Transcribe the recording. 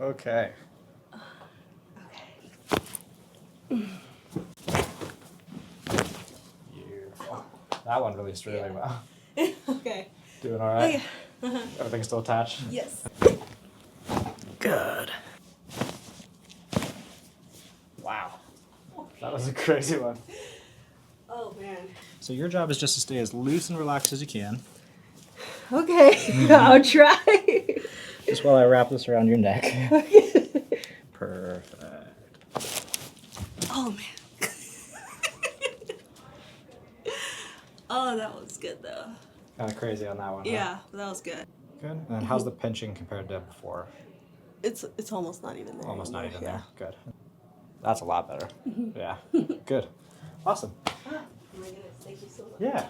Okay. Beautiful. That one released really well. Okay. Doing all right? Okay. Everything's still attached? Yes. Good. Wow. That was a crazy one. Oh, man. So your job is just to stay as loose and relaxed as you can. Okay. I'll try. Just while I wrap this around your neck. Perfect. Oh, man. Oh, that was good, though. Kind of crazy on that one. Yeah, that was good. Good. And how's the pinching compared to before? It's almost not even there. Almost not anymore. even there. Good. That's a lot better. Yeah. Good. Awesome. Oh my goodness, thank you so much. Yeah.